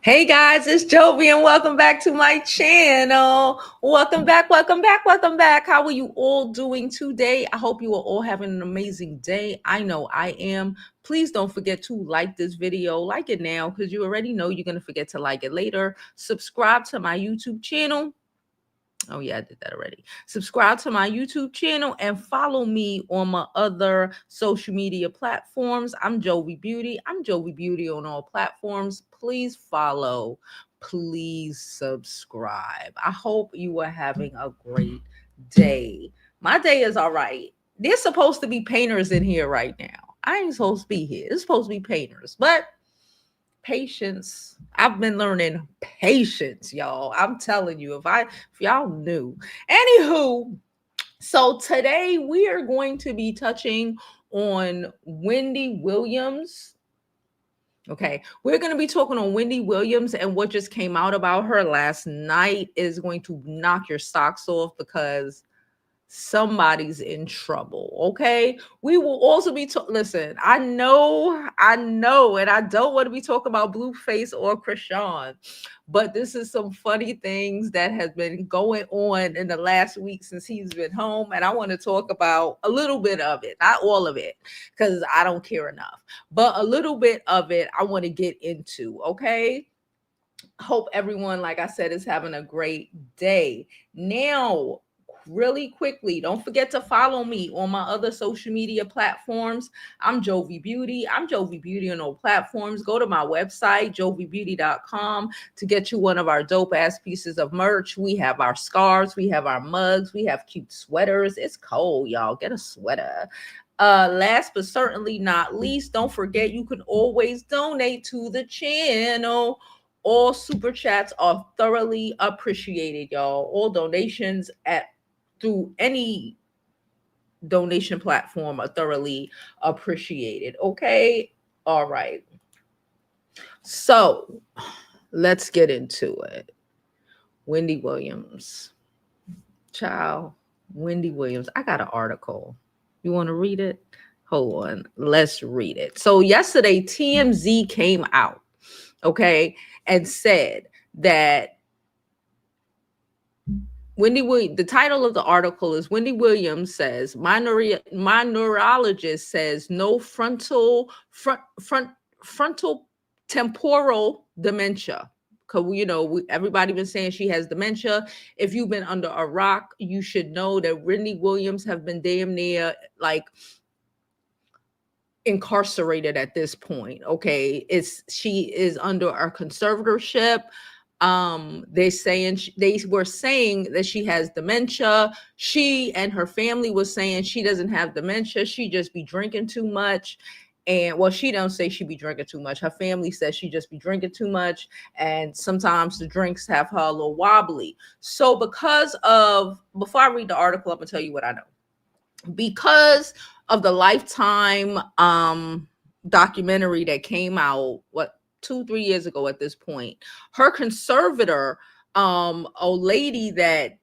Hey guys, it's Jovi and welcome back to my channel. Welcome back, welcome back, welcome back. How are you all doing today? I hope you are all having an amazing day. I know I am. Please don't forget to like this video. Like it now because you already know you're going to forget to like it later. Subscribe to my YouTube channel. Oh yeah, I did that already. Subscribe to my YouTube channel and follow me on my other social media platforms. I'm Jovi Beauty. I'm Jovi Beauty on all platforms. Please follow. Please subscribe. I hope you are having a great day. My day is all right. There's supposed to be painters in here right now. I ain't supposed to be here. It's supposed to be painters, but patience. I've been learning patience, y'all. I'm telling you, if y'all knew. Anywho, so today we are going to be touching on Wendy Williams. Okay, we're going to be talking on Wendy Williams, and what just came out about her last night is going to knock your socks off because somebody's in trouble. Okay, we will also be listen, I know, and I don't want to be talking about Blueface or Chrisean, but this is some funny things that has been going on in the last week since he's been home, and I want to talk about a little bit of it, not all of it because I don't care enough, but a little bit of it I want to get into. Okay, hope everyone, like I said, is having a great day. Now, really quickly, don't forget to follow me on my other social media platforms. I'm Jovi Beauty. I'm Jovi Beauty on all platforms. Go to my website, jovibeauty.com, to get you one of our dope ass pieces of merch. We have our scarves, we have our mugs, we have cute sweaters. It's cold, y'all. Get a sweater. Last but certainly not least, don't forget you can always donate to the channel. All super chats are thoroughly appreciated, y'all. All donations through any donation platform are thoroughly appreciated. Okay. All right. So let's get into it. Wendy Williams. Child, Wendy Williams. I got an article. You want to read it? Hold on. Let's read it. So yesterday, TMZ came out, okay, and said that the title of the article is Wendy Williams says, my neurologist says no frontal temporal dementia. Because, everybody been saying she has dementia. If you've been under a rock, you should know that Wendy Williams have been damn near like incarcerated at this point. Okay, she is under our conservatorship. They were saying that she has dementia. She and her family was saying she doesn't have dementia, she just be drinking too much. And well, she don't say she be drinking too much. Her family says she just be drinking too much, and sometimes the drinks have her a little wobbly. So before I read the article, I'm gonna tell you what I know. Because of the Lifetime documentary that came out 2-3 years ago at this point, her conservator, a lady that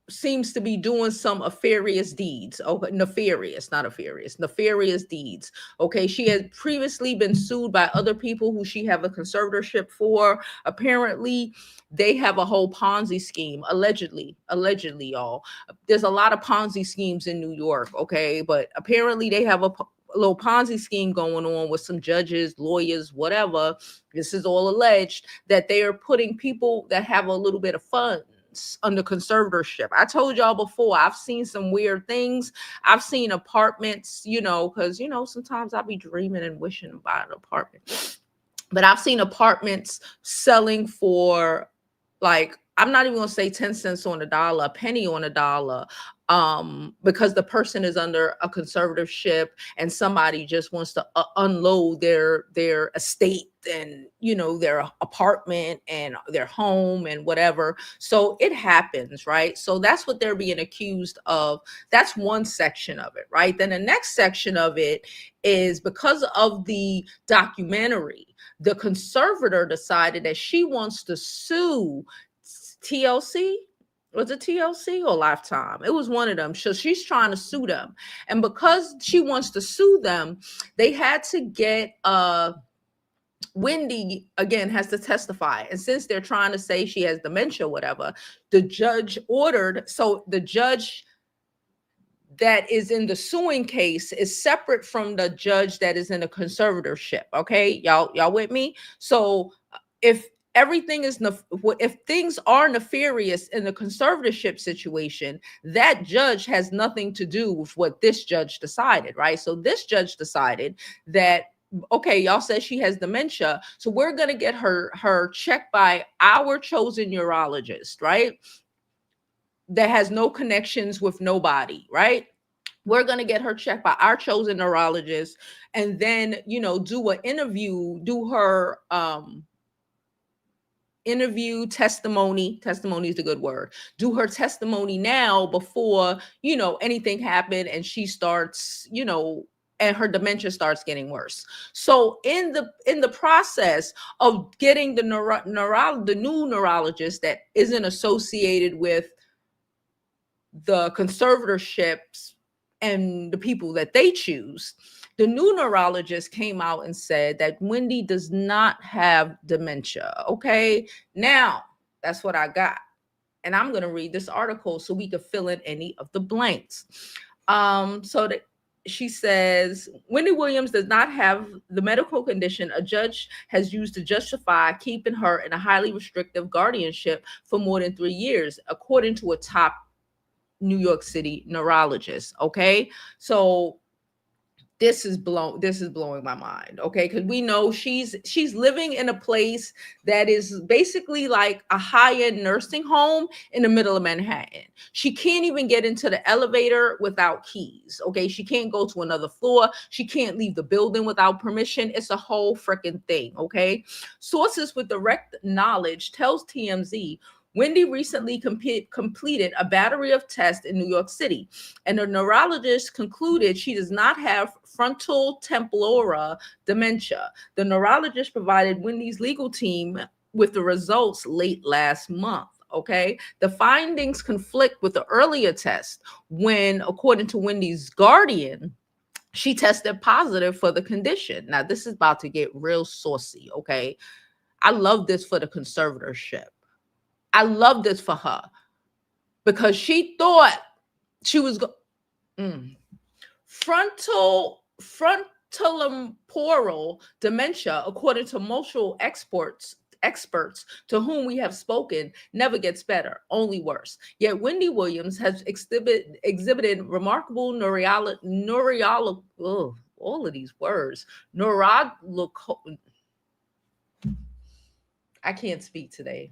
seems to be doing some nefarious deeds. Okay, nefarious deeds. Okay, she had previously been sued by other people who she have a conservatorship for. Apparently, they have a whole Ponzi scheme. Allegedly, y'all. There's a lot of Ponzi schemes in New York. Okay, but apparently they have a little Ponzi scheme going on with some judges, lawyers, whatever. This is all alleged that they are putting people that have a little bit of funds under conservatorship. I told y'all before, I've seen some weird things. I've seen apartments, because sometimes I'll be dreaming and wishing about an apartment. But I've seen apartments selling for, like, I'm not even gonna say 10 cents on a dollar, a penny on a dollar, because the person is under a conservatorship and somebody just wants to unload their estate and their apartment and their home and whatever. So it happens, right? So that's what they're being accused of. That's one section of it, right? Then the next section of it is because of the documentary, the conservator decided that she wants to sue TLC. Was it TLC or Lifetime? It was one of them. So she's trying to sue them. And because she wants to sue them, they had to get Wendy again has to testify. And since they're trying to say she has dementia, whatever, the judge ordered, so the judge that is in the suing case is separate from the judge that is in the conservatorship. Okay, y'all with me? So if everything is if things are nefarious in the conservatorship situation, that judge has nothing to do with what this judge decided, right? So this judge decided that, okay, y'all said she has dementia, so we're going to get her checked by our chosen neurologist, right? That has no connections with nobody, right? We're going to get her checked by our chosen neurologist, and then, do an interview, do her interview testimony is a good word, do her testimony now before anything happened and she starts, and her dementia starts getting worse. So in the process of getting the new neurologist that isn't associated with the conservatorships and the people that they choose, the new neurologist came out and said that Wendy does not have dementia. Okay, now that's what I got. And I'm going to read this article so we can fill in any of the blanks. So that she says, Wendy Williams does not have the medical condition a judge has used to justify keeping her in a highly restrictive guardianship for more than 3 years, according to a top New York City neurologist. Okay, so this is blowing my mind. Okay, because we know she's living in a place that is basically like a high-end nursing home in the middle of Manhattan. She can't even get into the elevator without keys. Okay, she can't go to another floor. She can't leave the building without permission. It's a whole freaking thing. Okay, sources with direct knowledge tells TMZ Wendy recently completed a battery of tests in New York City, and the neurologist concluded she does not have frontal temporal dementia. The neurologist provided Wendy's legal team with the results late last month. Okay, the findings conflict with the earlier test when, according to Wendy's guardian, she tested positive for the condition. Now, this is about to get real saucy. Okay, I love this for the conservatorship. I love this for her because she thought she was frontotemporal dementia, according to multiple experts to whom we have spoken, never gets better, only worse. Yet Wendy Williams has exhibited remarkable all of these words, I can't speak today.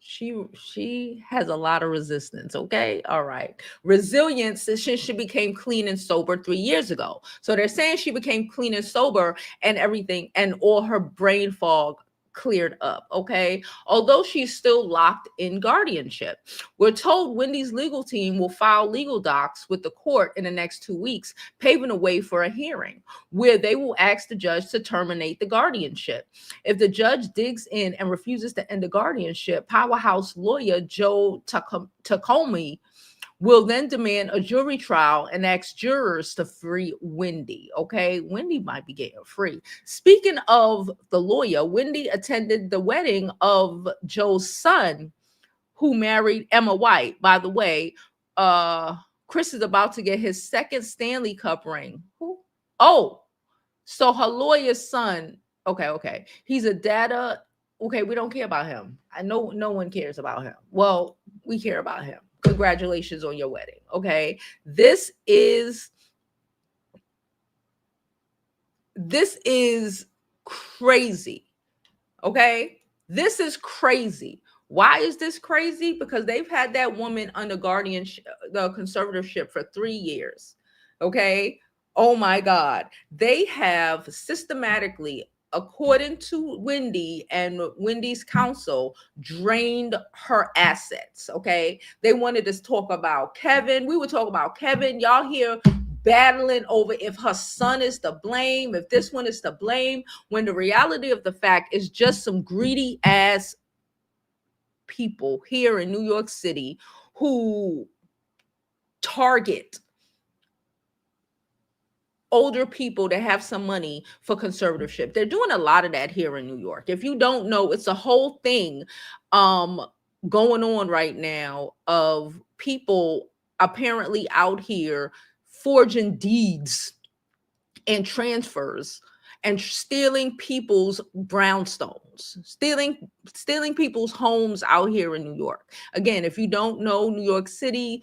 She has a lot of resistance. Okay, all right, resilience since she became clean and sober 3 years ago. So they're saying she became clean and sober and everything, and all her brain fog cleared up. Okay, although she's still locked in guardianship. We're told Wendy's legal team will file legal docs with the court in the next 2 weeks, paving the way for a hearing where they will ask the judge to terminate the guardianship. If the judge digs in and refuses to end the guardianship, powerhouse lawyer Joe Tacomi will then demand a jury trial and ask jurors to free Wendy. Okay, Wendy might be getting free. Speaking of the lawyer, Wendy attended the wedding of Joe's son, who married Emma White. By the way, Chris is about to get his second Stanley Cup ring. Who? Oh, so her lawyer's son. Okay. He's a data. Okay, we don't care about him. I know no one cares about him. Well, we care about him. Congratulations on your wedding. Okay, this is crazy. Okay, this is crazy. Why is this crazy? Because they've had that woman under guardianship, the conservatorship, for 3 years. Okay, oh my God, they have systematically, according to Wendy and Wendy's counsel, drained her assets. Okay, they wanted to talk about Kevin. We would talk about Kevin. Y'all here battling over if her son is to blame, if this one is to blame, when the reality of the fact is just some greedy ass people here in New York City who target older people that have some money for conservatorship. They're doing a lot of that here in New York. If you don't know, it's a whole thing um going on right now of people apparently out here forging deeds and transfers and stealing people's brownstones, stealing people's homes out here in New York. Again, if you don't know, New York City,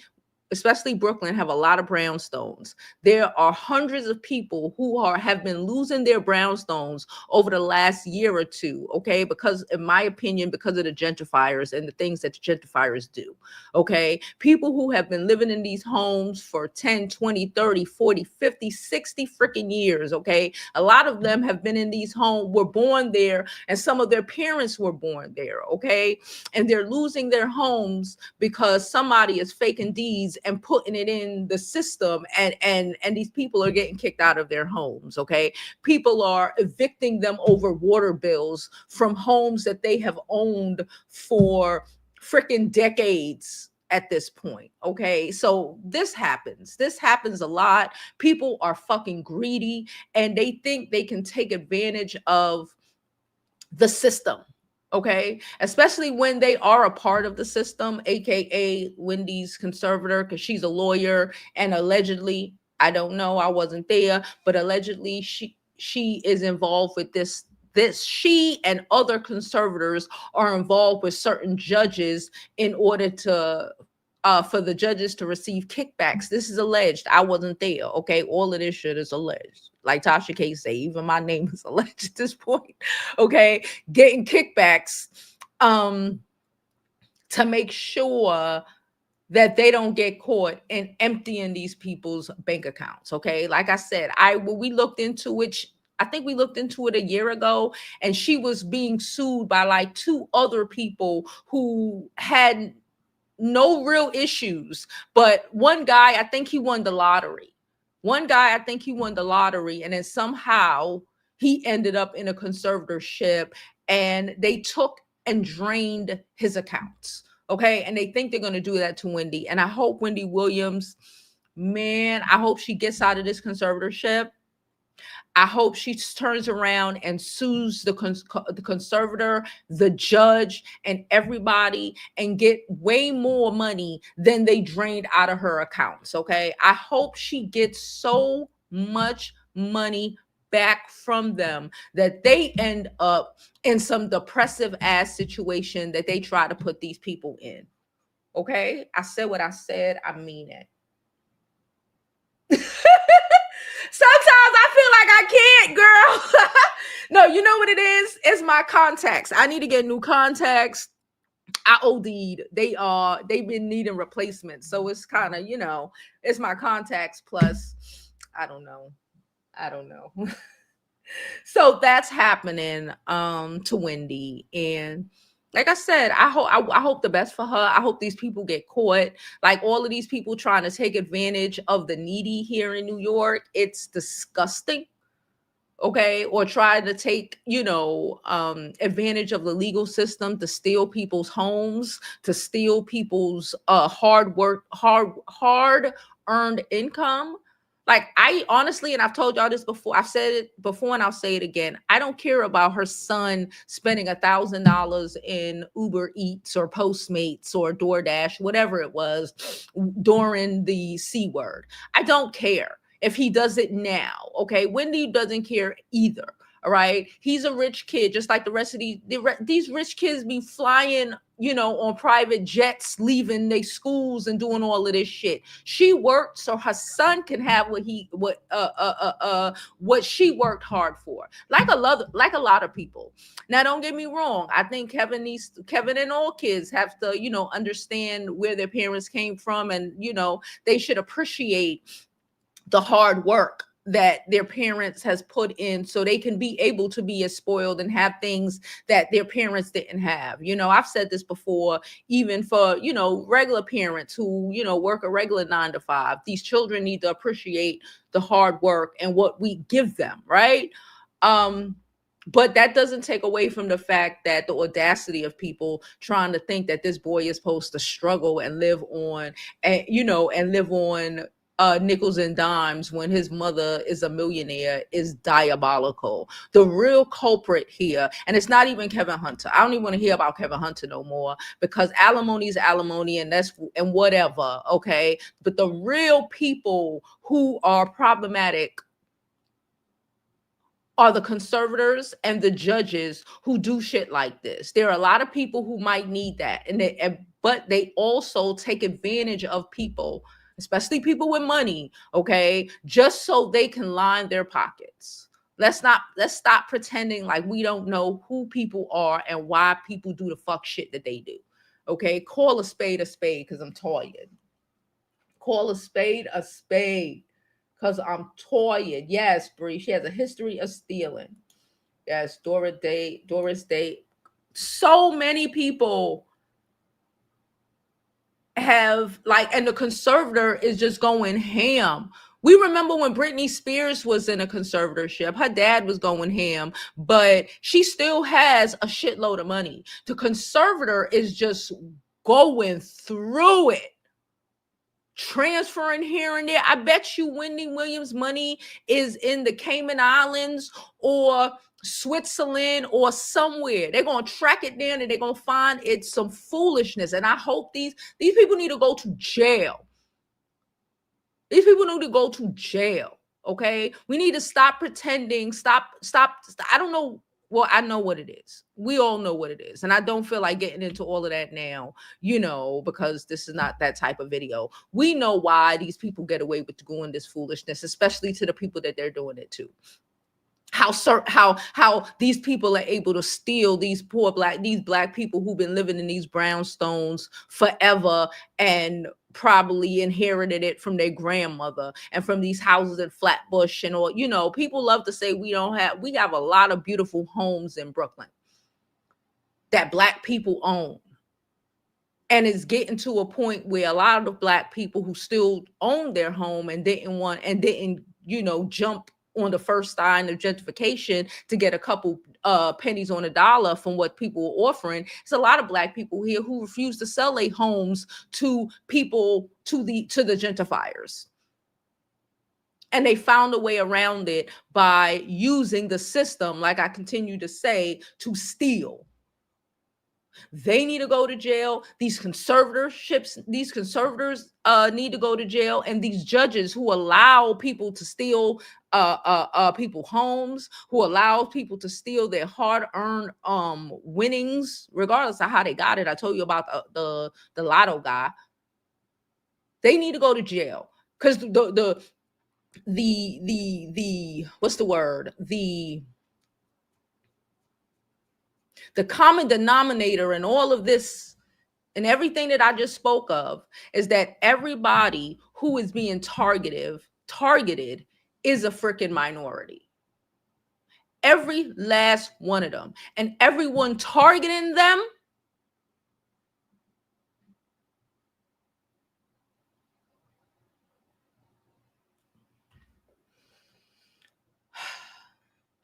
especially Brooklyn, have a lot of brownstones. There are hundreds of people who have been losing their brownstones over the last year or two, okay? Because, in my opinion, because of the gentrifiers and the things that the gentrifiers do, okay? People who have been living in these homes for 10, 20, 30, 40, 50, 60 freaking years, okay? A lot of them have been in these homes, were born there, and some of their parents were born there, okay? And they're losing their homes because somebody is faking deeds and putting it in the system, and these people are getting kicked out of their homes. Okay, people are evicting them over water bills from homes that they have owned for freaking decades at this point. Okay, so this happens a lot. People are fucking greedy, and they think they can take advantage of the system. Okay, especially when they are a part of the system, aka Wendy's conservator, because she's a lawyer, and allegedly, I don't know, I wasn't there, but allegedly she is involved with this. She and other conservators are involved with certain judges in order to for the judges to receive kickbacks. This is alleged. I wasn't there. Okay, all of this shit is alleged. Like Tasha K say, even my name is alleged at this point. Okay, getting kickbacks to make sure that they don't get caught in emptying these people's bank accounts. Okay, like I said, we looked into it. I think we looked into it a year ago, and she was being sued by like 2 other people who had no real issues. But one guy, I think he won the lottery. And then somehow he ended up in a conservatorship, and they took and drained his accounts. Okay. And they think they're going to do that to Wendy. And I hope Wendy Williams, man, I hope she gets out of this conservatorship. I hope she turns around and sues the conservator, the judge, and everybody, and get way more money than they drained out of her accounts. Okay. I hope she gets so much money back from them that they end up in some depressive ass situation that they try to put these people in. Okay. I said what I said. I mean it. Sometimes I feel like I can't, girl. No, you know what it is? It's my contacts. I need to get new contacts. I OD'd. They've been needing replacements. So it's kind of, it's my contacts plus I don't know. So that's happening to Wendy. And like I said, I hope the best for her. I hope these people get caught. Like all of these people trying to take advantage of the needy here in New York. It's disgusting. Okay. Or try to take, advantage of the legal system to steal people's homes, to steal people's hard earned income. Like, I honestly, and I've told y'all this before, I've said it before and I'll say it again. I don't care about her son spending $1,000 in Uber Eats or Postmates or DoorDash, whatever it was, during the C word. I don't care if he does it now. Okay. Wendy doesn't care either. All right. He's a rich kid, just like the rest of these rich kids be flying, on private jets, leaving their schools and doing all of this shit. She worked so her son can have what she worked hard for. Like a lot of people. Now, don't get me wrong. I think Kevin and all kids have to, understand where their parents came from, and, they should appreciate the hard work that their parents has put in so they can be able to be as spoiled and have things that their parents didn't have. I've said this before, even for, regular parents who, work a regular 9 to 5. These children need to appreciate the hard work and what we give them, right? But that doesn't take away from the fact that the audacity of people trying to think that this boy is supposed to struggle and live on, and live on nickels and dimes when his mother is a millionaire is diabolical. The real culprit here, and it's not even Kevin Hunter. I don't even want to hear about Kevin Hunter no more, because alimony is alimony, and whatever, okay? But the real people who are problematic are the conservators and the judges who do shit like this. There are a lot of people who might need that, but they also take advantage of people, especially people with money, okay, just so they can line their pockets. Let's stop pretending like we don't know who people are and why people do the fuck shit that they do. Okay, call a spade because I'm tired. Call a spade because I'm tired. Yes, Bree, she has a history of stealing. Yes, Doris Day. So many people have and the conservator is just going ham. We remember when Britney Spears was in a conservatorship, her dad was going ham, but she still has a shitload of money. The conservator is just going through it, transferring here and there. I bet you Wendy Williams' money is in the Cayman Islands or Switzerland or somewhere. They're going to track it down and they're going to find it's some foolishness. And I hope these people need to go to jail. These people need to go to jail. Okay. We need to stop pretending. Stop. I don't know. Well, I know what it is. We all know what it is. And I don't feel like getting into all of that now, because this is not that type of video. We know why these people get away with doing this foolishness, especially to the people that they're doing it to. How these people are able to steal these black people who've been living in these brownstones forever and probably inherited it from their grandmother and from these houses in Flatbush and all. People love to say we have a lot of beautiful homes in Brooklyn that black people own. And it's getting to a point where a lot of the black people who still own their home and didn't jump on the first sign of gentrification to get a couple pennies on a dollar from what people were offering. There's a lot of black people here who refuse to sell their homes to people, to the gentrifiers. And they found a way around it by using the system, like I continue to say, to steal. They need to go to jail. These conservators need to go to jail. And these judges who allow people to steal people's homes, who allow people to steal their hard-earned winnings, regardless of how they got it. I told you about the lotto guy. They need to go to jail because the what's the word? The common denominator in all of this and everything that I just spoke of is that everybody who is being targeted is a freaking minority. Every last one of them. And everyone targeting them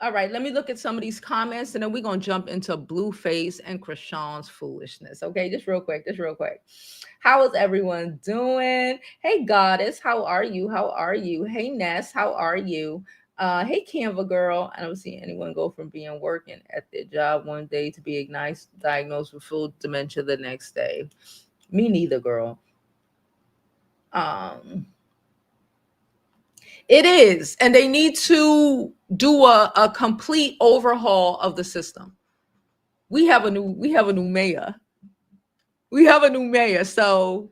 All right, let me look at some of these comments and then we're going to jump into Blueface and Chrisean's foolishness. Okay, just real quick. How is everyone doing? Hey, Goddess, how are you? Hey, Ness, how are you? Hey, Canva girl. I don't see anyone go from being working at their job one day to being diagnosed with full dementia the next day. Me neither, girl. It is, and they need to do a complete overhaul of the system. We have a new mayor. So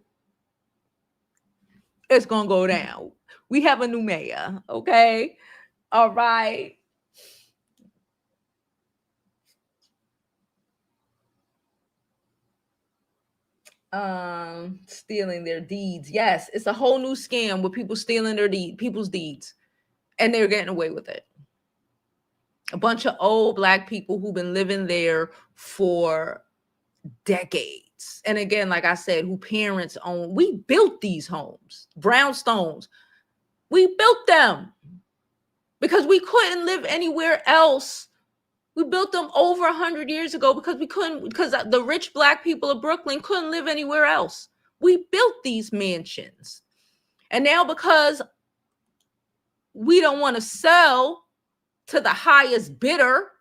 it's gonna go down. We have a new mayor. Okay, all right. Stealing their deeds. Yes, it's a whole new scam with people stealing people's deeds, and they're getting away with it. A bunch of old black people who've been living there for decades. And again, like I said, who parents own. We built these homes, brownstones. We built them because we couldn't live anywhere else. We built them over 100 years ago because the rich black people of Brooklyn couldn't live anywhere else. We built these mansions. And now because we don't want to sell to the highest bidder,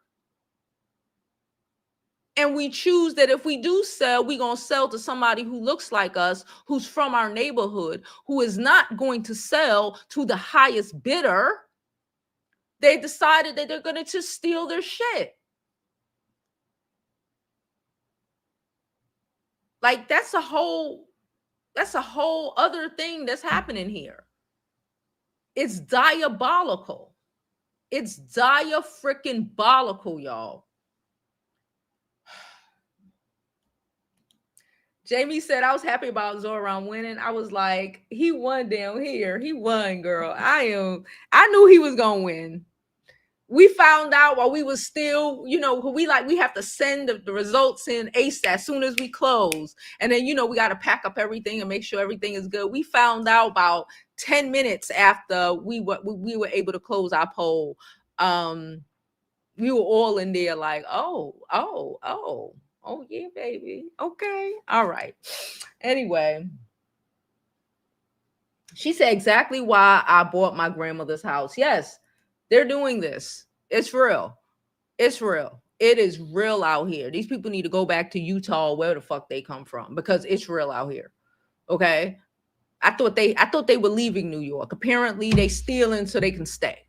and we choose that if we do sell, we're going to sell to somebody who looks like us, who's from our neighborhood, who is not going to sell to the highest bidder, they decided that they're going to just steal their shit. Like, that's a whole other thing that's happening here. It's diabolical. It's dia-freaking-bolical, y'all. Jamie said, I was happy about Zoran winning. I was like, he won down here. He won, girl. I knew he was going to win. We found out while we was still, we have to send the results in ASAP as soon as we close. And then, we got to pack up everything and make sure everything is good. We found out about 10 minutes after we were able to close our poll. We were all in there like, oh, yeah, baby. Okay. All right. Anyway, she said exactly why I bought my grandmother's house. Yes, they're doing this. It's real. It's real. It is real out here. These people need to go back to Utah, where the fuck they come from, because it's real out here. Okay. I thought they were leaving New York. Apparently they stealing so they can stay.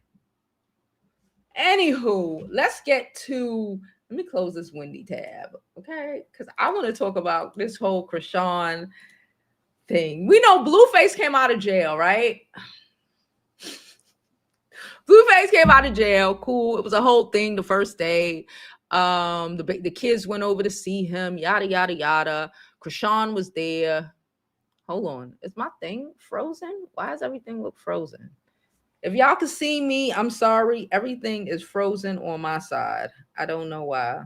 Anywho, let's get to, let me close this Wendy tab, okay? Because I want to talk about this whole Chrisean thing. We know Blueface came out of jail, right? Blueface came out of jail. Cool. It was a whole thing the first day. The kids went over to see him, yada, yada, yada. Chrisean was there. Hold on. Is my thing frozen? Why does everything look frozen? If y'all can see me, I'm sorry. Everything is frozen on my side. I don't know why.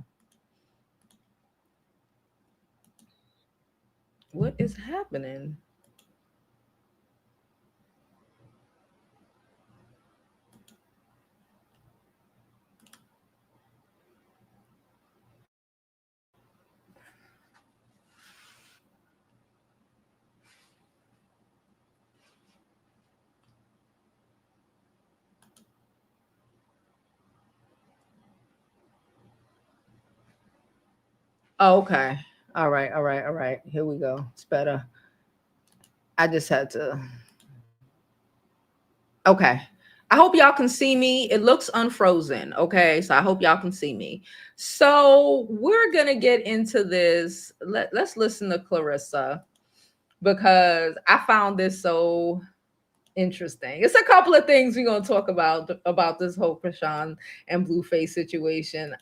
What is happening? Oh, okay. All right. Here we go. It's better. I just had to. Okay. I hope y'all can see me. It looks unfrozen. Okay. So I hope y'all can see me. So we're going to get into this. Let's listen to Clarissa, because I found this so interesting. It's a couple of things we're going to talk about this whole Chrisean and Blueface situation.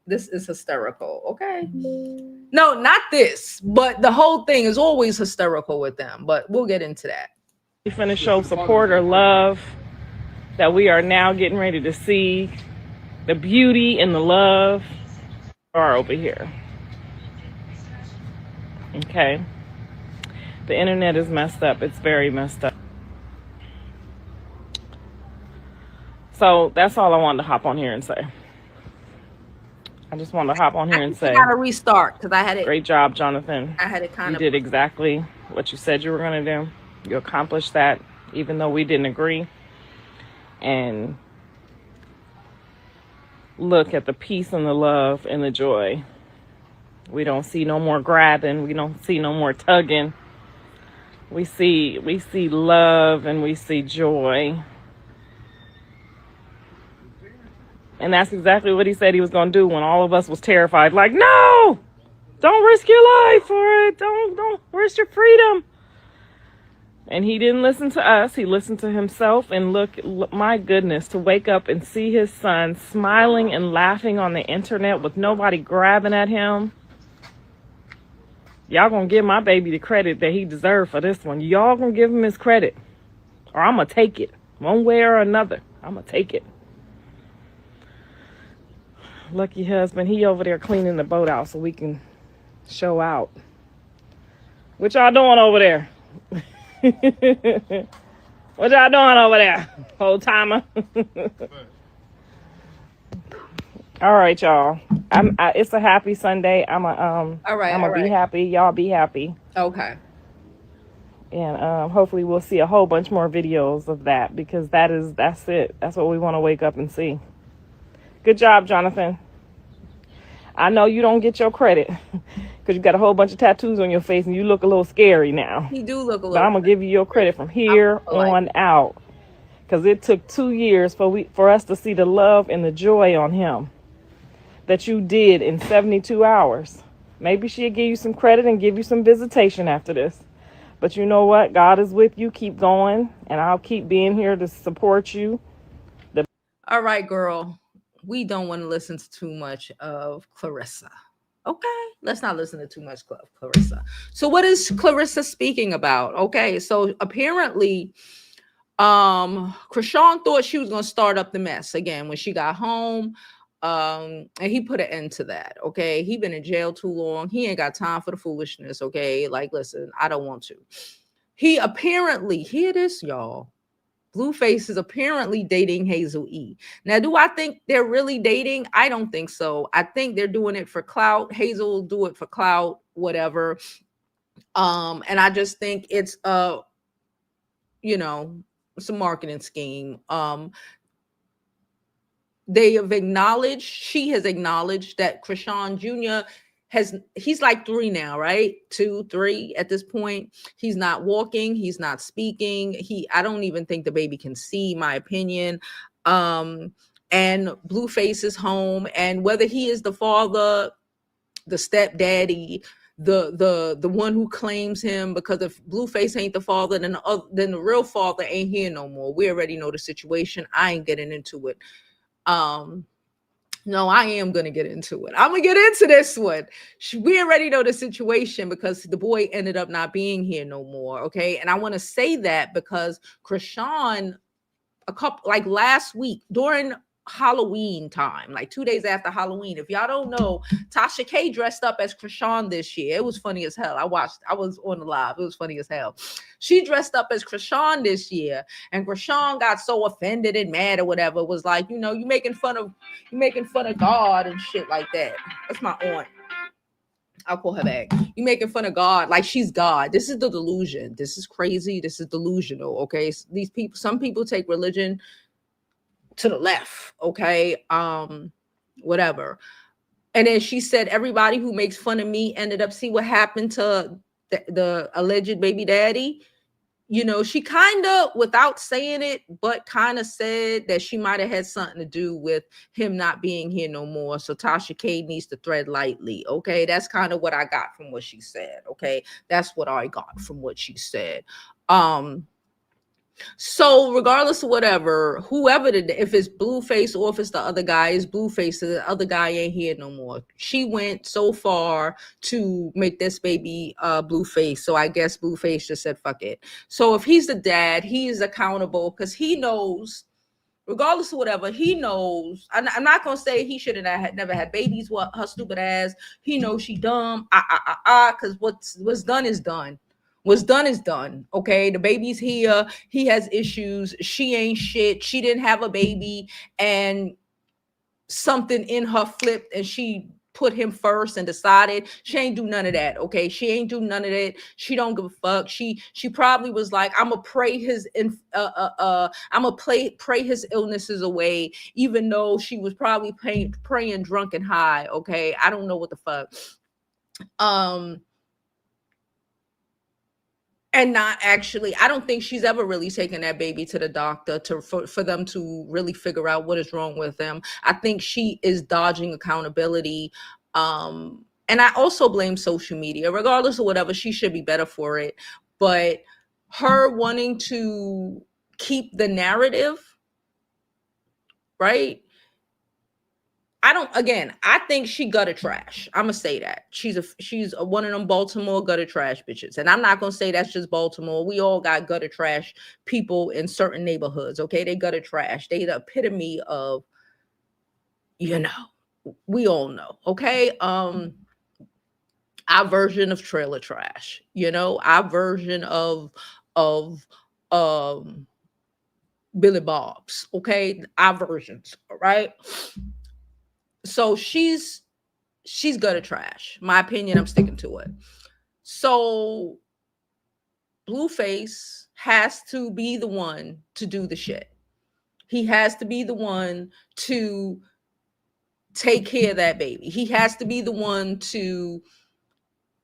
This is hysterical. Okay. No, not this, but the whole thing is always hysterical with them, but we'll get into that. We finna show support or love that we are now getting ready to see the beauty and the love are over here. Okay. The internet is messed up. It's very messed up. So that's all I wanted to hop on here and say. I just wanted to hop on here and say, I gotta restart because I had it. Great job, Jonathan. I had it You did exactly what you said you were going to do. You accomplished that, even though we didn't agree. And look at the peace and the love and the joy. We don't see no more grabbing. We don't see no more tugging. We see love and we see joy. And that's exactly what he said he was going to do when all of us was terrified. Like, no, don't risk your life for it. Don't risk your freedom. And he didn't listen to us. He listened to himself. And look, my goodness, to wake up and see his son smiling and laughing on the internet with nobody grabbing at him. Y'all going to give my baby the credit that he deserved for this one. Y'all going to give him his credit. Or I'm going to take it. One way or another. I'm going to take it. Lucky husband, he over there cleaning the boat out so we can show out. What y'all doing over there? What y'all doing over there, old timer? All right, y'all. It's a happy Sunday. I'm gonna be happy. Y'all be happy. Okay. And hopefully we'll see a whole bunch more videos of that, because that's it. That's what we want to wake up and see. Good job, Jonathan. I know you don't get your credit because you got a whole bunch of tattoos on your face and you look a little scary now. He do look a But little. I'm gonna give you your credit from I'm here polite. on out, because it took 2 years for us to see the love and the joy on him that you did in 72 hours. Maybe she'll give you some credit and give you some visitation after this. But you know what? God is with you. Keep going, and I'll keep being here to support you. All right, girl. We don't want to listen to too much of Clarissa. Okay, let's not listen to too much of Clarissa. So, what is Clarissa speaking about? Okay, so apparently, Chrisean thought she was gonna start up the mess again when she got home. And he put an end to that. Okay, he been in jail too long. He ain't got time for the foolishness. Okay, like listen, I don't want to. He apparently, hear this, y'all. Blueface is apparently dating Hazel E. Now, do I think they're really dating? I don't think so. I think they're doing it for clout. Hazel will do it for clout, whatever. And I just think it's you know, it's a marketing scheme. They have acknowledged, she has acknowledged that Chrisean Jr. he's like 3 now, right? 2, 3 at this point. He's not walking, he's not speaking. I don't even think the baby can see, my opinion. And Blueface is home, and whether he is the father, the stepdaddy, the one who claims him, because if Blueface ain't the father, then the real father ain't here no more. We already know the situation. I ain't getting into it. No, I am going to get into it. I'm going to get into this one. We already know the situation because the boy ended up not being here no more. Okay. And I want to say that because Chrisean, like last week during Halloween time, like 2 days after Halloween. If y'all don't know, Tasha K dressed up as Chrisean this year. It was funny as hell. I was on the live. It was funny as hell. She dressed up as Chrisean this year, and Chrisean got so offended and mad or whatever. It was like, you making fun of God and shit like that. That's my aunt. I'll call her back. You making fun of God like she's God. This is the delusion. This is crazy. This is delusional. Okay. These people, some people take religion to the left. Okay. Whatever. And then she said, everybody who makes fun of me ended up, see what happened to the alleged baby daddy. She kind of, without saying it, but kind of said that she might have had something to do with him not being here no more. So Tasha K needs to tread lightly. Okay. That's kind of what I got from what she said. Okay. That's what I got from what she said. So regardless of whatever, whoever if it's Blueface or if it's the other guy, it's Blueface. So the other guy ain't here no more. She went so far to make this baby Blueface. So I guess Blueface just said fuck it. So if he's the dad, he is accountable because he knows. Regardless of whatever, he knows. I'm not gonna say he should have never had babies. What her stupid ass. He knows she dumb. Because what's done is done. What's done is done. Okay, the baby's here. He has issues. She ain't shit. She didn't have a baby, and something in her flipped, and she put him first and decided she ain't do none of that. Okay, she ain't do none of that. She don't give a fuck. She probably was like, I'm gonna pray his pray his illnesses away, even though she was probably praying drunk and high. Okay, I don't know what the fuck. And not actually, I don't think she's ever really taken that baby to the doctor for them to really figure out what is wrong with them. I think she is dodging accountability. And I also blame social media. Regardless of whatever, she should be better for it. But her wanting to keep the narrative, right? I think she gutter trash. I'm gonna say that she's one of them Baltimore gutter trash bitches, and I'm not gonna say that's just Baltimore. We all got gutter trash people in certain neighborhoods. Okay, they gutter trash. They the epitome of, we all know. Okay, our version of trailer trash. Our version of Billy Bob's. Okay, our versions. All right. So she's gutter trash. My opinion, I'm sticking to it. So Blueface has to be the one to do the shit. He has to be the one to take care of that baby. He has to be the one to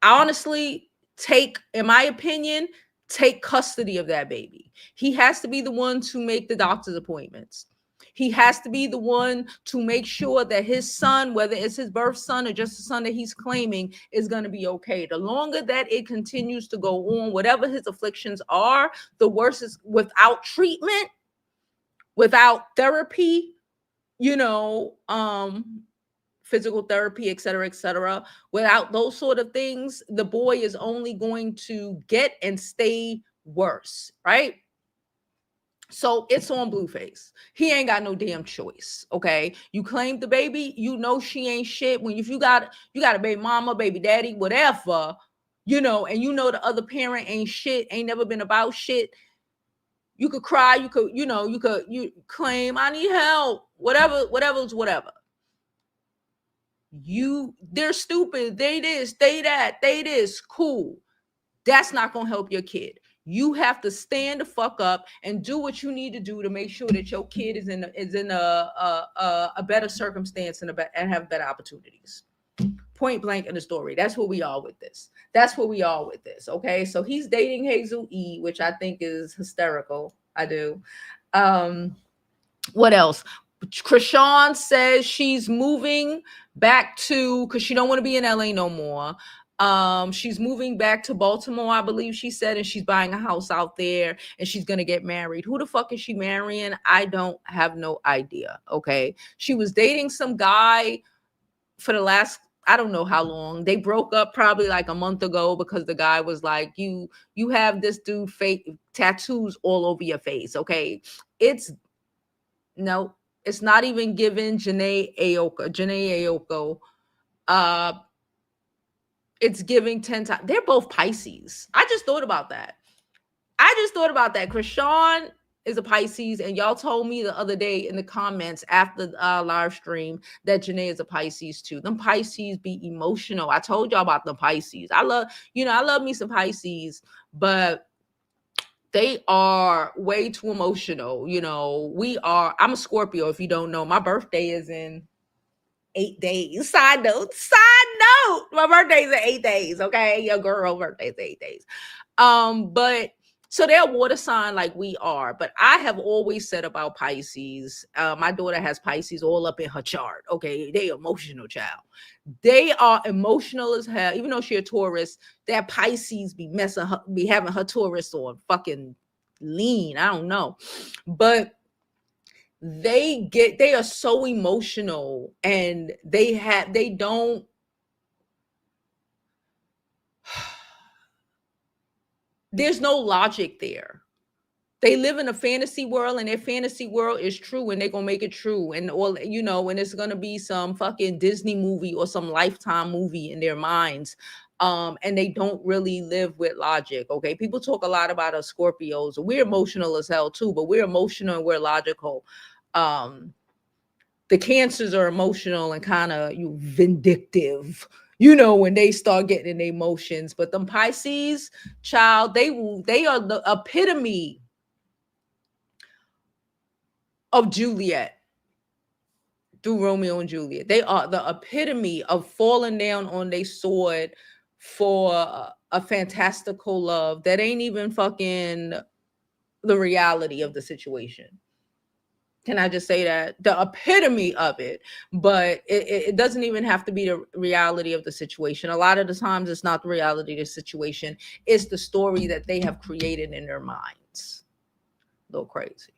honestly take, in my opinion, take custody of that baby. He has to be the one to make the doctor's appointments. He has to be the one to make sure that his son, whether it's his birth son or just the son that he's claiming, is going to be okay. The longer that it continues to go on, whatever his afflictions are, the worse is without treatment, without therapy, physical therapy, et cetera, without those sort of things, the boy is only going to get and stay worse, right? So it's on Blueface. He ain't got no damn choice. Okay. You claim the baby, she ain't shit. If you got a baby mama, baby daddy, whatever, and the other parent ain't shit, ain't never been about shit. You could cry, you claim, I need help, whatever. They're stupid, they this, they that, they this, cool. That's not gonna help your kid. You have to stand the fuck up and do what you need to do to make sure that your kid is in a better circumstance and have better opportunities. Point blank in the story. That's where we are with this. Okay, so he's dating Hazel E, which I think is hysterical. I do. What else? Chrisean says she's moving back because she don't want to be in LA no more. She's moving back to Baltimore, I believe she said, and she's buying a house out there and she's gonna get married. Who the fuck is she marrying? I don't have no idea. Okay. She was dating some guy for the last, I don't know how long. They broke up probably like a month ago because the guy was like, you have this dude fake tattoos all over your face. Okay. It's not even given Janae Aoko. It's giving 10 times. They're both Pisces. I just thought about that. Chrisean is a Pisces, and y'all told me the other day in the comments after the live stream that Janae is a Pisces too. Them Pisces be emotional. I told y'all about the Pisces. I love me some Pisces, but they are way too emotional. I'm a Scorpio, if you don't know. My birthday is in 8 days. Side note. My birthday's in 8 days. Okay. Your girl birthday's 8 days. But so they're a water sign like we are. But I have always said about Pisces, my daughter has Pisces all up in her chart. Okay. They emotional, child. They are emotional as hell. Even though she's a Taurus, that Pisces be having her Taurus on fucking lean. I don't know. But they are so emotional, and there's no logic there. They live in a fantasy world, and their fantasy world is true, and they're gonna make it true. And and it's gonna be some fucking Disney movie or some Lifetime movie in their minds. And they don't really live with logic. Okay. People talk a lot about us Scorpios. We're emotional as hell too, but we're emotional and we're logical. The Cancers are emotional and kind of vindictive, when they start getting in their emotions. But them Pisces, child, they are the epitome of Juliet through Romeo and Juliet. They are the epitome of falling down on their sword for a fantastical love that ain't even fucking the reality of the situation. Can I just say that? The epitome of it, but it doesn't even have to be the reality of the situation. A lot of the times it's not the reality of the situation. It's the story that they have created in their minds. A little crazy.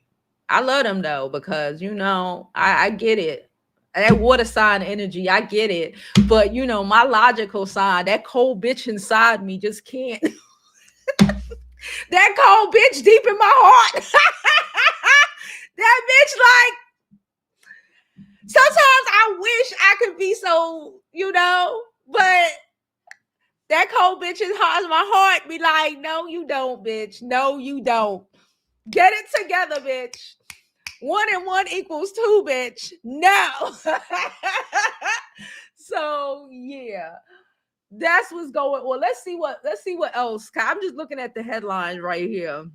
I love them though, because, I get it. That water sign energy, I get it. But, my logical side, that cold bitch inside me just can't. That cold bitch deep in my heart. That bitch, like, sometimes I wish I could be so, but that cold bitch in my heart be like, no, you don't, bitch. No, you don't. Get it together, bitch. 1 and 1 equals 2, bitch. No. So, yeah. That's what's going. Well, let's see what else. I'm just looking at the headlines right here.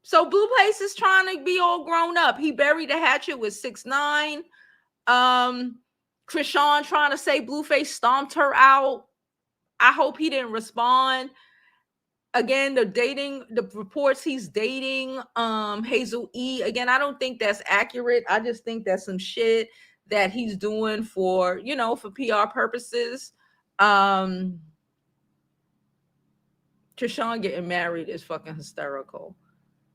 So Blueface is trying to be all grown up. He buried a hatchet with 6ix9ine. Chrisean trying to say Blueface stomped her out. I hope he didn't respond. Again, the reports he's dating Hazel E. Again, I don't think that's accurate. I just think that's some shit that he's doing for, for PR purposes. Chrisean getting married is fucking hysterical.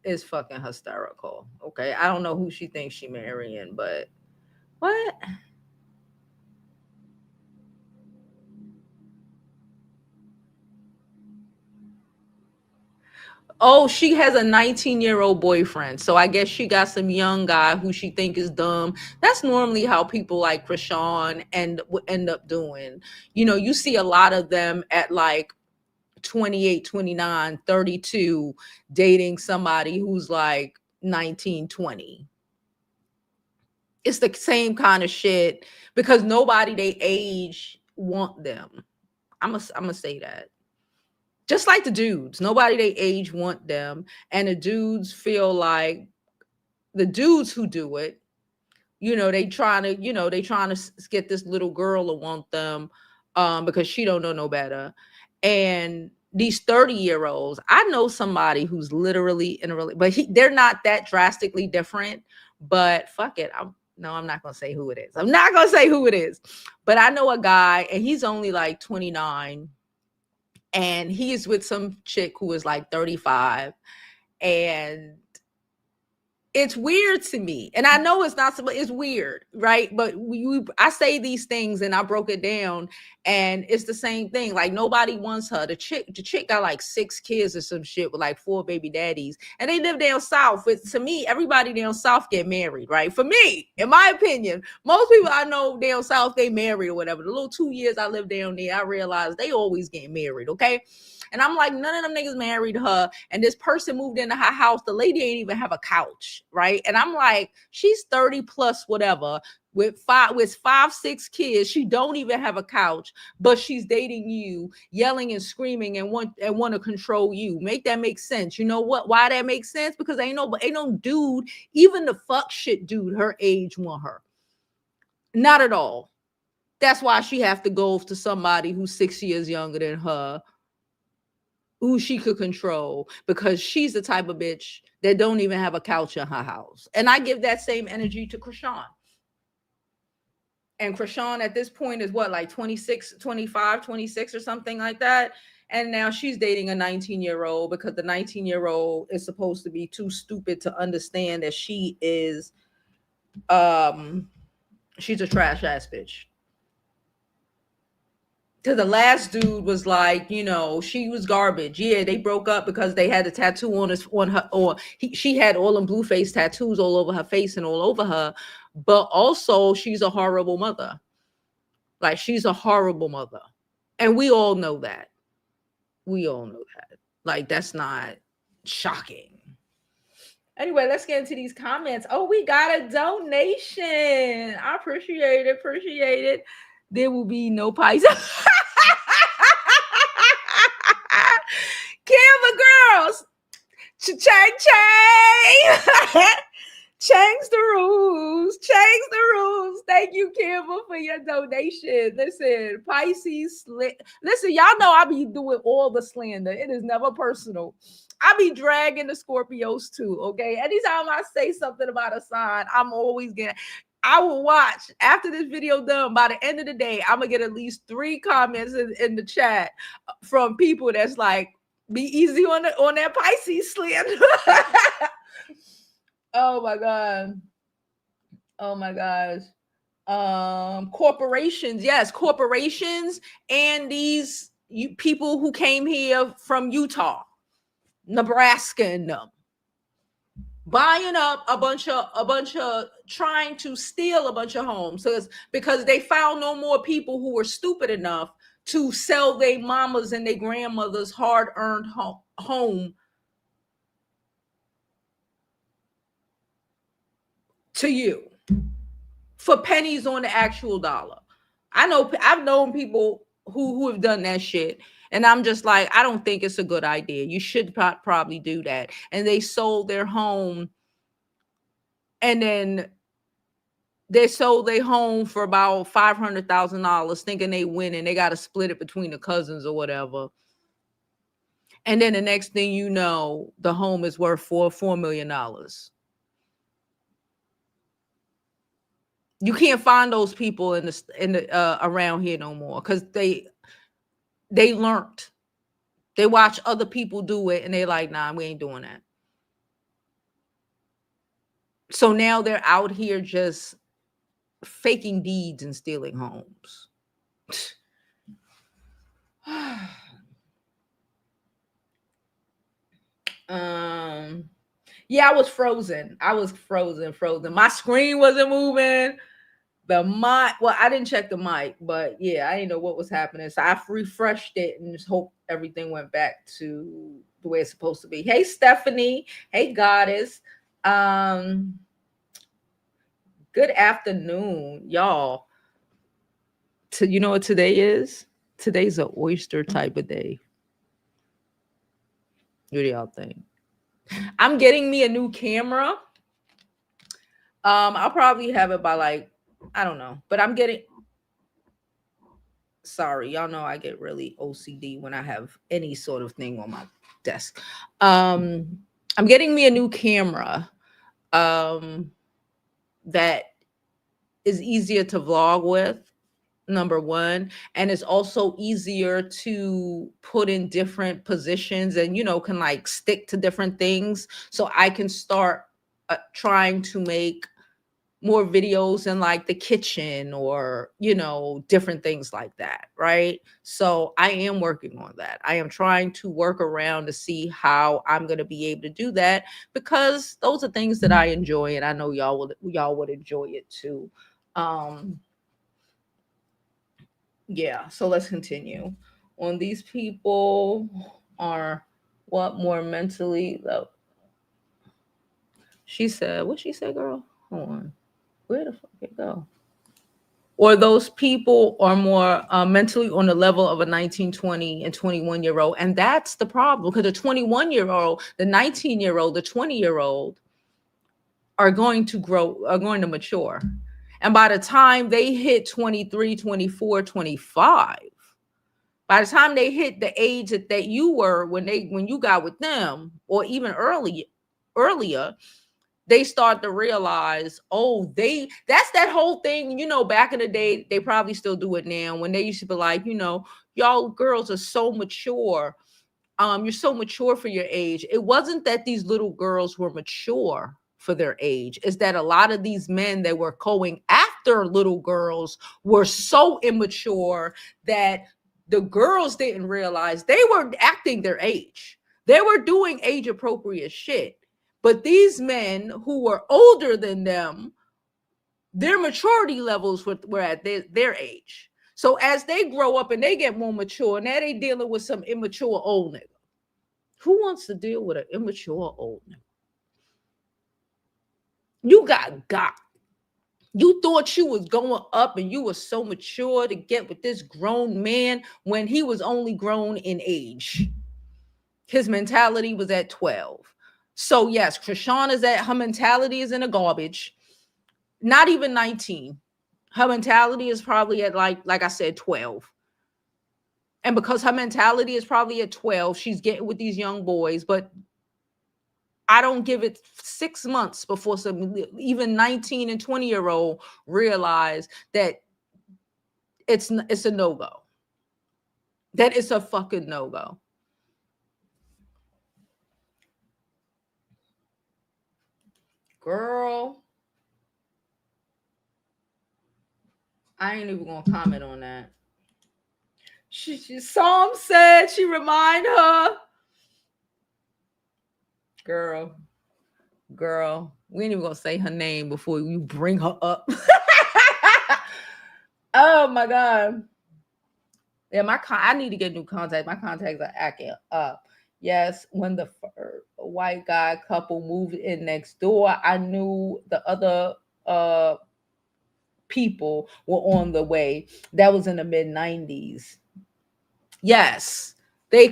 Is fucking hysterical. Okay. I don't know who she thinks she marrying, but what? Oh, she has a 19-year-old boyfriend. So I guess she got some young guy who she think is dumb. That's normally how people like Chrisean end up doing. You see a lot of them at like 28, 29, 32 dating somebody who's like 19, 20. It's the same kind of shit because nobody they age want them. I'm gonna say that. Just like the dudes, nobody they age want them, and the dudes feel like the dudes who do it, they trying to get this little girl to want them, because she don't know no better. And these 30-year-olds, I know somebody who's literally in a but they're not that drastically different. But fuck it, I'm not gonna say who it is. I'm not gonna say who it is, but I know a guy, and he's only like 29, and he is with some chick who is like 35, and it's weird to me. And I know it's not, it's weird, right? But I say these things and I broke it down, and it's the same thing. Like, nobody wants her. The chick got like 6 kids or some shit with like 4 baby daddies, and they live down south. To me, everybody down south get married, right? For me, in my opinion, most people I know down south, they married or whatever. The little 2 years I lived down there, I realized they always get married, okay? And I'm like, none of them niggas married her. And this person moved into her house. The lady ain't even have a couch, right? And I'm like, she's 30 plus whatever with 5-6 kids. She don't even have a couch, but she's dating you, yelling and screaming, and want to control you. Make that make sense? You know what? Why that makes sense? Because ain't no dude, even the fuck shit dude her age, want her. Not at all. That's why she have to go to somebody who's 6 years younger than her, who she could control, because she's the type of bitch that don't even have a couch in her house. And I give that same energy to Chrisean. And Chrisean at this point is what, like 26, 25, 26 or something like that. And now she's dating a 19-year-old because the 19-year-old is supposed to be too stupid to understand that she is, she's a trash ass bitch. Because the last dude was like, she was garbage. Yeah, they broke up because they had a tattoo on her, or she had all them Blueface tattoos all over her face and all over her. But also, she's a horrible mother. Like, she's a horrible mother, and we all know that. We all know that. Like, that's not shocking. Anyway, let's get into these comments. Oh, we got a donation. I appreciate it. Appreciate it. There will be no pies. Canva girls. Chang Chang. Change the rules. Change the rules. Thank you, Canva, for your donation. Listen, Pisces. Listen, y'all know I be doing all the slander. It is never personal. I be dragging the Scorpios too, okay? Anytime I say something about a sign, I'm always getting... I will watch after this video done. By the end of the day, I'm gonna get at least 3 comments in the chat from people that's like, be easy on that Pisces slander. Oh my god. Oh my gosh. Corporations, yes, corporations, and these people who came here from Utah, Nebraska, and them buying up a bunch of trying to steal a bunch of homes, because they found no more people who were stupid enough to sell their mamas and their grandmothers hard-earned home to you. for pennies on the actual dollar. I've known people who have done that shit. And I'm just like, I don't think it's a good idea. You should probably do that. And they sold their home, and then they sold their home for about $500,000, thinking they win, and they got to split it between the cousins or whatever. And then the next thing you know, the home is worth $4 million. You can't find those people in the around here no more, because they learned. They watch other people do it, and they like, nah, we ain't doing that. So now they're out here just faking deeds and stealing homes. Yeah, I was frozen. My screen wasn't moving. The mic, well, I didn't check the mic, but yeah, I didn't know what was happening. So I refreshed it and just hope everything went back to the way it's supposed to be. Hey, Stephanie. Hey, Goddess. Good afternoon, y'all. You know what today is? Today's an oyster type of day. What do y'all think? I'm getting me a new camera. I'll probably have it by like, I don't know, but I'm getting, sorry, y'all know I get really OCD when I have any sort of thing on my desk. I'm getting me a new camera that is easier to vlog with, number one, and it's also easier to put in different positions, and can like stick to different things, so I can start trying to make more videos in like the kitchen, or different things like that, right? So I am working on that. I am trying to work around to see how I'm going to be able to do that, because those are things that I enjoy, and I know y'all would enjoy it too. Yeah, so let's continue on. These people are what, more mentally low? She said, what she said, girl? Hold on. Where the fuck it go? Or those people are more mentally on the level of a 19, 20, and 21-year-old. And that's the problem, because the 21-year-old, the 19-year-old, the 20-year-old are going to mature. And by the time they hit 23, 24, 25, by the time they hit the age that you were when you got with them, or even earlier, they start to realize, that's that whole thing, back in the day, they probably still do it now, when they used to be like, y'all girls are so mature. You're so mature for your age. It wasn't that these little girls were mature for their age. It's that a lot of these men that were going after little girls were so immature that the girls didn't realize they were acting their age. They were doing age appropriate shit. But these men who were older than them, their maturity levels were at their age. So as they grow up and they get more mature, now they dealing with some immature old nigga. Who wants to deal with an immature old nigga? You got. You thought you was going up, and you were so mature to get with this grown man when he was only grown in age. His mentality was at 12. So yes, Chrisean her mentality is in the garbage. Not even 19. Her mentality is probably at like I said, 12. And because her mentality is probably at 12, she's getting with these young boys. But I don't give it 6 months before some even 19 and 20-year-old realize that it's a no-go. That it's a fucking no-go. Girl, I ain't even gonna comment on that. Psalm said she remind her. Girl, we ain't even gonna say her name before you bring her up. Oh my God. Yeah, I need to get new contacts. My contacts are acting up. Yes, when the white guy couple moved in next door, I knew the other people were on the way. That was in the mid 90s. Yes. They're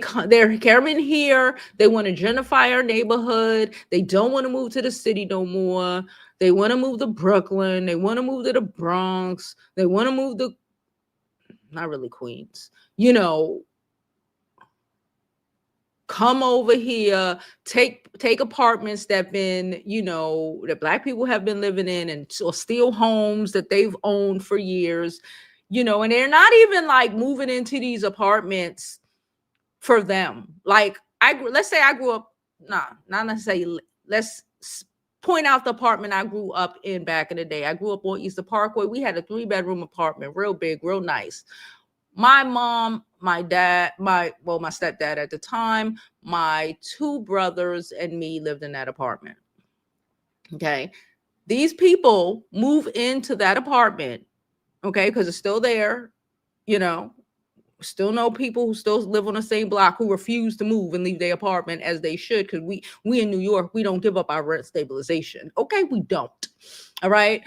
coming here. They want to gentrify our neighborhood. They don't want to move to the city no more. They want to move to Brooklyn. They want to move to the Bronx. They want to move to, not really Queens, you know, come over here, take apartments that been, you know, that Black people have been living in, and or steal homes that they've owned for years, you know, and they're not even like moving into these apartments for them. Like let's say I grew up, not necessarily, let's point out the apartment I grew up in back in the day. I grew up on Easter Parkway. We had a 3-bedroom apartment, real big, real nice. My mom, my dad, my stepdad at the time, my 2 brothers, and me lived in that apartment. Okay. These people move into that apartment, okay, because it's still there, you know. Still know people who still live on the same block who refuse to move and leave their apartment as they should, because we in New York, we don't give up our rent stabilization. Okay, we don't. All right.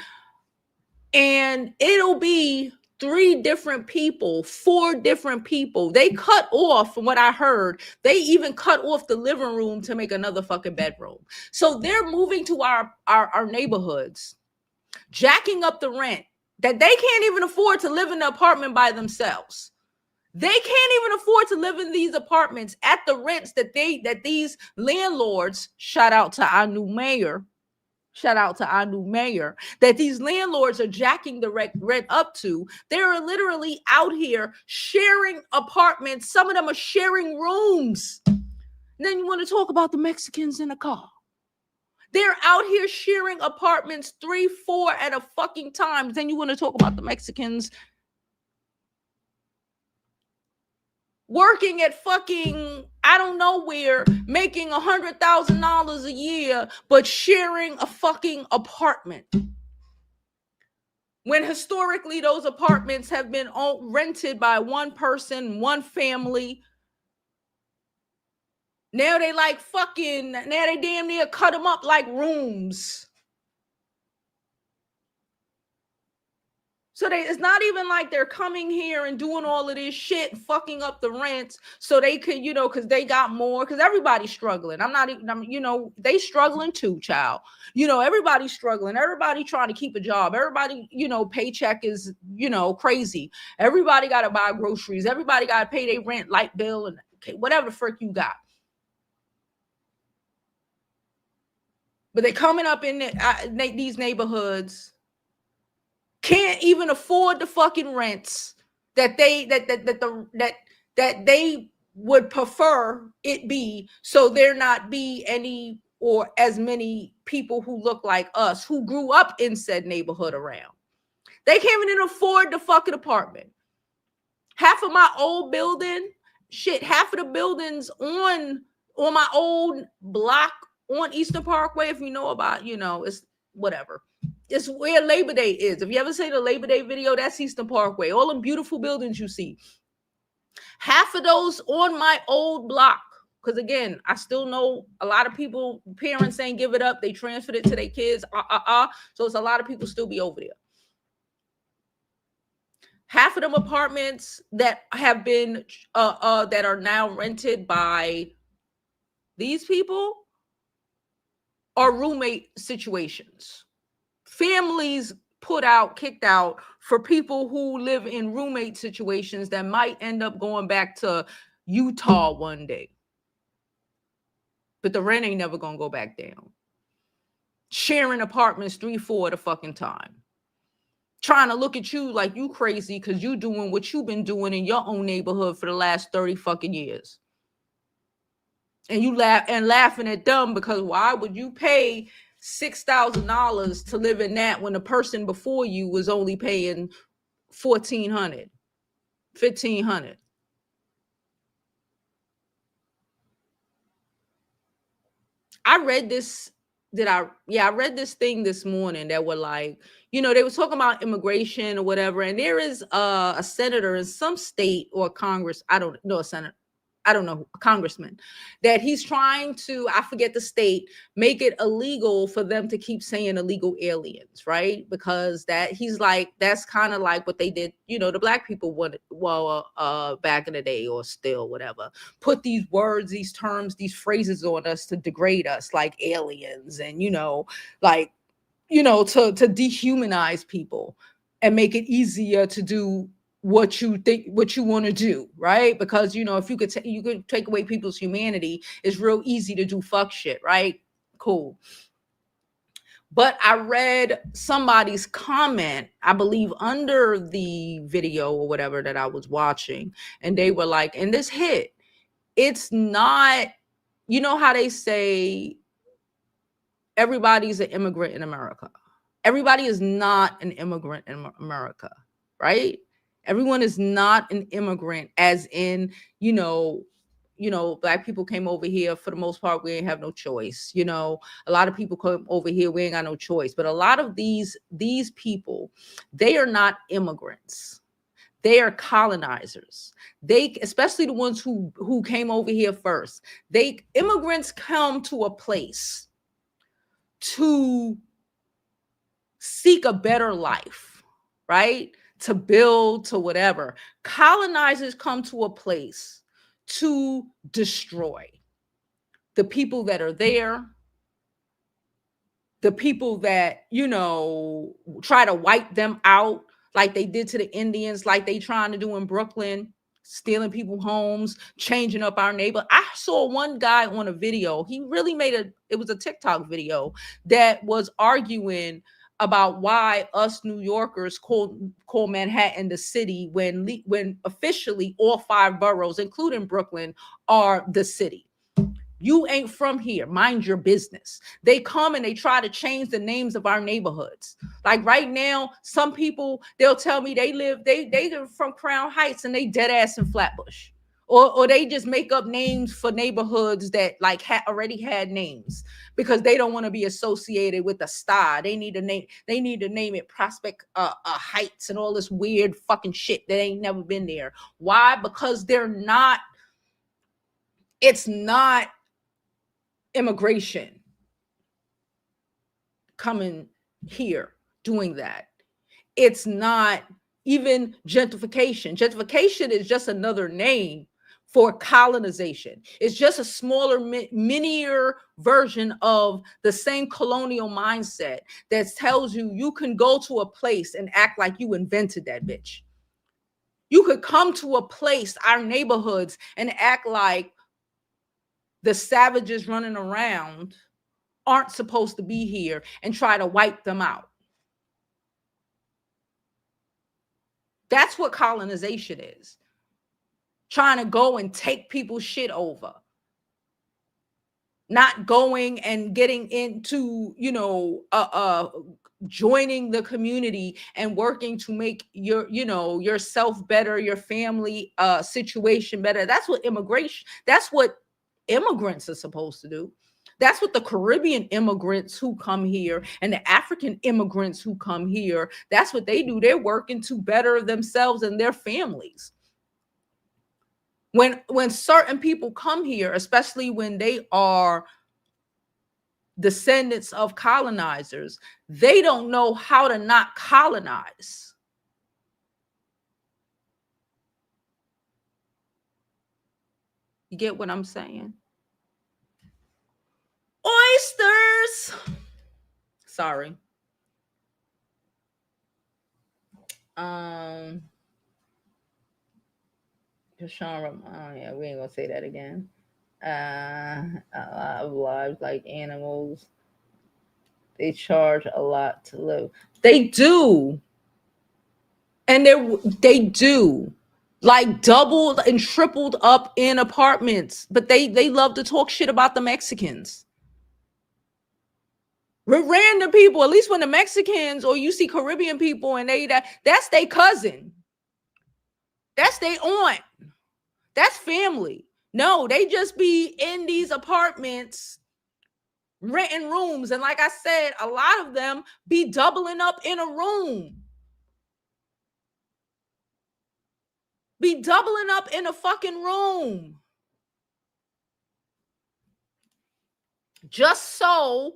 And it'll be 3 different people, 4 different people. They cut off, from what I heard, they even cut off the living room to make another fucking bedroom. So they're moving to our neighborhoods, jacking up the rent that they can't even afford to live in the apartment by themselves. They can't even afford to live in these apartments at the rents that these landlords, shout out to our new mayor, that these landlords are jacking the rent up to. They're literally out here sharing apartments. Some of them are sharing rooms. And then you want to talk about the Mexicans in the car. They're out here sharing apartments 3, 4 at a fucking time. Then you want to talk about the Mexicans working at fucking, I don't know where, making $100,000 a year, but sharing a fucking apartment. When historically those apartments have been rented by one person, one family. Now they damn near cut them up like rooms. So it's not even like they're coming here and doing all of this shit, fucking up the rents so they could, you know, because they got more, because everybody's struggling. They struggling too, child. You know, everybody's struggling. Everybody trying to keep a job. Everybody, you know, paycheck is, you know, crazy. Everybody got to buy groceries. Everybody got to pay their rent, light bill, and whatever the frick you got. But they coming up in these neighborhoods, can't even afford the fucking rents that they would prefer it be, so there not be any or as many people who look like us who grew up in said neighborhood around. They can't even afford the fucking apartment. Half of my old building, half of the buildings on my old block on Eastern Parkway, if you know about, you know, it's whatever. It's where Labor Day is. If you ever see the Labor Day video, that's Eastern Parkway. All them beautiful buildings you see. Half of those on my old block. Because again, I still know a lot of people, parents ain't give it up. They transferred it to their kids. So it's a lot of people still be over there. Half of them apartments that have been, that are now rented by these people are roommate situations. Families kicked out for people who live in roommate situations that might end up going back to Utah one day. But the rent ain't never gonna go back down. Sharing apartments 3, 4 at a fucking time. Trying to look at you like you crazy because you doing what you've been doing in your own neighborhood for the last 30 fucking years. And you laughing at them because why would you pay $6,000 to live in that when the person before you was only paying $1,400, $1,500? I read this. I read this thing this morning that were like, you know, they were talking about immigration or whatever. And there is a senator in some state or Congress. I don't know, a senator. I don't know, a congressman, that he's trying to, I forget the state, make it illegal for them to keep saying illegal aliens, right? Because that he's like, that's kind of like what they did, the black people wanted, back in the day, or still, whatever, put these words, these terms, these phrases on us to degrade us, like aliens, and like to dehumanize people and make it easier to do what you want to do, right? Because if you could take away people's humanity, it's real easy to do fuck shit, right? Cool. But I read somebody's comment, I believe under the video or whatever that I was watching, and they were like, and this hit, it's not, how they say everybody's an immigrant in America. Everybody is not an immigrant in America, right? Everyone is not an immigrant, as in, black people came over here, for the most part, we ain't have no choice. A lot of people come over here, we ain't got no choice. But a lot of these people, they are not immigrants. They are colonizers. They, especially the ones who came over here first. Immigrants come to a place to seek a better life, right? To build, to whatever. Colonizers come to a place to destroy the people that are there, the people that, try to wipe them out, like they did to the Indians, like they trying to do in Brooklyn, stealing people's homes, changing up our neighbor. I saw one guy on a video. He really it was a TikTok video that was arguing about why us New Yorkers call Manhattan the city when officially all 5 boroughs, including Brooklyn, are the city. You ain't from here. Mind your business. They come and they try to change the names of our neighborhoods. Like right now, some people, they'll tell me they live from Crown Heights and they dead ass in Flatbush. Or they just make up names for neighborhoods that like already had names because they don't want to be associated with a star. They need to name it Prospect Heights and all this weird fucking shit that ain't never been there. Why? Because it's not immigration coming here doing that. It's not even gentrification. Gentrification is just another name for colonization. It's just a smaller, minier version of the same colonial mindset that tells you can go to a place and act like you invented that bitch. You could come to a place, our neighborhoods, and act like the savages running around aren't supposed to be here and try to wipe them out. That's what colonization is. Trying to go and take people's shit over. Not going and getting into, joining the community and working to make yourself better, your family situation better. That's what immigrants are supposed to do. That's what the Caribbean immigrants who come here and the African immigrants who come here, that's what they do. They're working to better themselves and their families. When certain people come here, especially when they are descendants of colonizers, they don't know how to not colonize. You get what I'm saying? Oysters. Sorry. Chrisean Rock. Oh yeah, we ain't gonna say that again. A lot of lives like animals. They charge a lot to live. They do. And they do. Like doubled and tripled up in apartments. But they love to talk shit about the Mexicans. With random people, at least when the Mexicans or you see Caribbean people and that's their cousin. That's their aunt. That's family. No, they just be in these apartments renting rooms. And like I said, a lot of them be doubling up in a room. Be doubling up in a fucking room. just so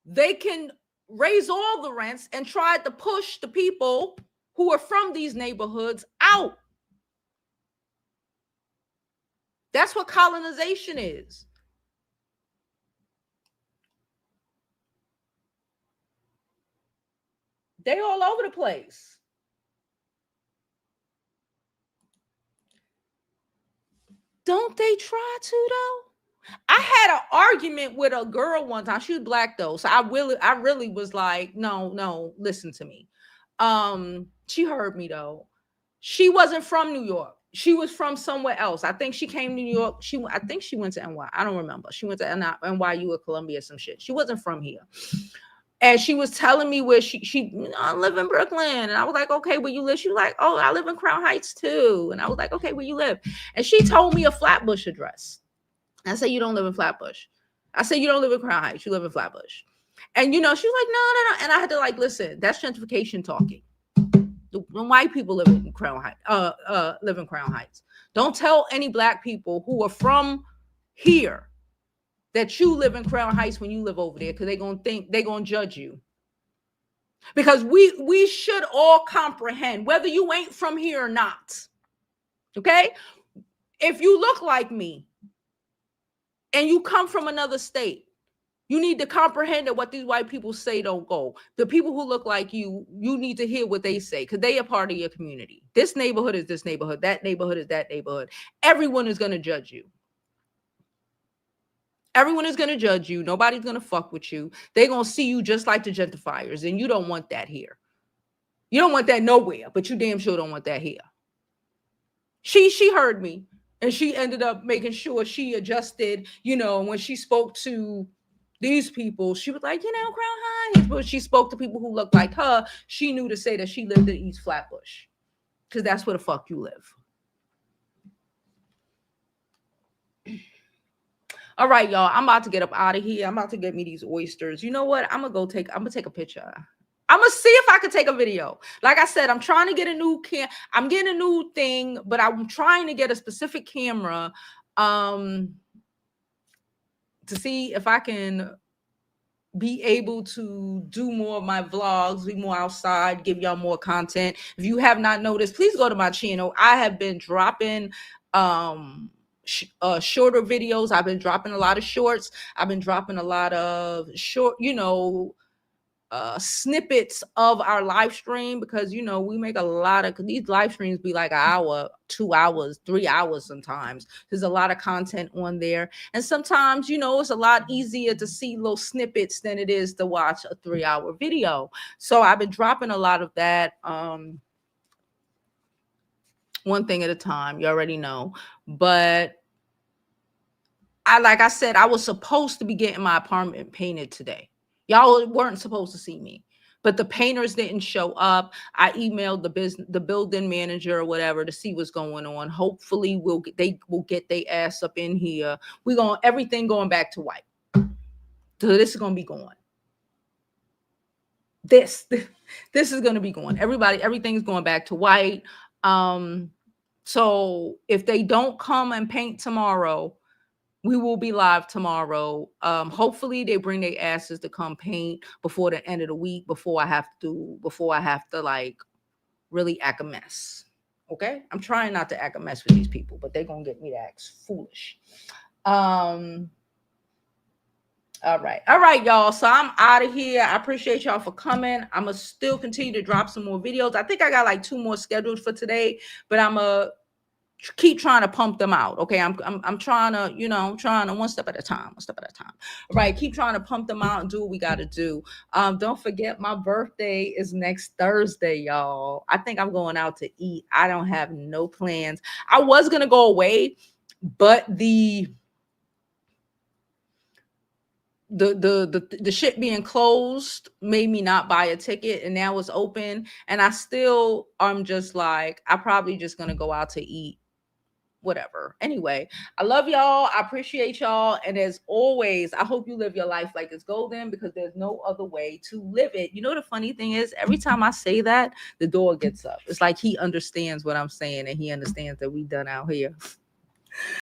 they can raise all the rents and try to push the people who are from these neighborhoods out. That's what colonization is. They all over the place. Don't they try to though? I had an argument with a girl one time. She was black though, so I really was like, no, listen to me. She heard me though. She wasn't from New York. She was from somewhere else. I think she came to New York. I think she went to NY. I don't remember. She went to NYU or Columbia, some shit. She wasn't from here. And she was telling me where I live in Brooklyn. And I was like, okay, where you live? She was like, oh, I live in Crown Heights too. And I was like, okay, where you live? And she told me a Flatbush address. I said, you don't live in Flatbush. I said, you don't live in Crown Heights. You live in Flatbush. And, she was like, no. And I had to listen, that's gentrification talking. The white people live in Crown Heights. Don't tell any black people who are from here that you live in Crown Heights when you live over there, because they're going to judge you. Because we should all comprehend, whether you ain't from here or not. Okay? If you look like me and you come from another state, you need to comprehend that what these white people say don't go. The people who look like you need to hear what they say, because they are part of your community. This neighborhood is this neighborhood. That neighborhood is that neighborhood. Everyone is going to judge you. Everyone is going to judge you. Nobody's going to fuck with you. They're going to see you just like the gentrifiers, and you don't want that here. You don't want that nowhere, but you damn sure don't want that here. She heard me, and she ended up making sure she adjusted, when she spoke to these people, she was like, Crown Heights. But she spoke to people who looked like her. She knew to say that she lived in East Flatbush, because that's where the fuck you live. All right, y'all. I'm about to get up out of here. I'm about to get me these oysters. You know what? I'm gonna take a picture. I'm gonna see if I can take a video. Like I said, I'm trying to get a new I'm getting a new thing, but I'm trying to get a specific camera to see if I can be able to do more of my vlogs, be more outside, give y'all more content. If you have not noticed, please go to my channel. I have been dropping shorter videos. I've been dropping a lot of shorts. I've been dropping a lot of short, snippets of our live stream, because we make a lot of these live streams be like an hour, 2 hours, 3 hours. Sometimes there's a lot of content on there, and sometimes it's a lot easier to see little snippets than it is to watch a 3-hour video. So I've been dropping a lot of that, one thing at a time. You already know. But like I said, I was supposed to be getting my apartment painted today. Y'all weren't supposed to see me, but the painters didn't show up. I emailed the building manager or whatever to see what's going on. Hopefully they will get their ass up in here. Everything going back to white. So this is gonna be going. This is gonna be going. Everything's going back to white. So if they don't come and paint tomorrow, we will be live tomorrow. Hopefully they bring their asses to come paint before the end of the week, before I have to really act a mess. Okay? I'm trying not to act a mess with these people, but they're gonna get me to act foolish. All right, y'all. So I'm out of here. I appreciate y'all for coming. I'm gonna still continue to drop some more videos. I think I got 2 more scheduled for today, but I'm gonna keep trying to pump them out. Okay, I'm trying to, I'm trying to one step at a time. All right, keep trying to pump them out and do what we got to do. Don't forget, my birthday is next Thursday, y'all. I think I'm going out to eat. I don't have no plans. I was gonna go away, but the shit being closed made me not buy a ticket, and now it's open, and I'm just like, I'm probably just gonna go out to eat. Whatever. Anyway, I love y'all. I appreciate y'all. And as always, I hope you live your life like it's golden, because there's no other way to live it. The funny thing is, every time I say that, the door gets up. It's like he understands what I'm saying, and he understands that we done out here.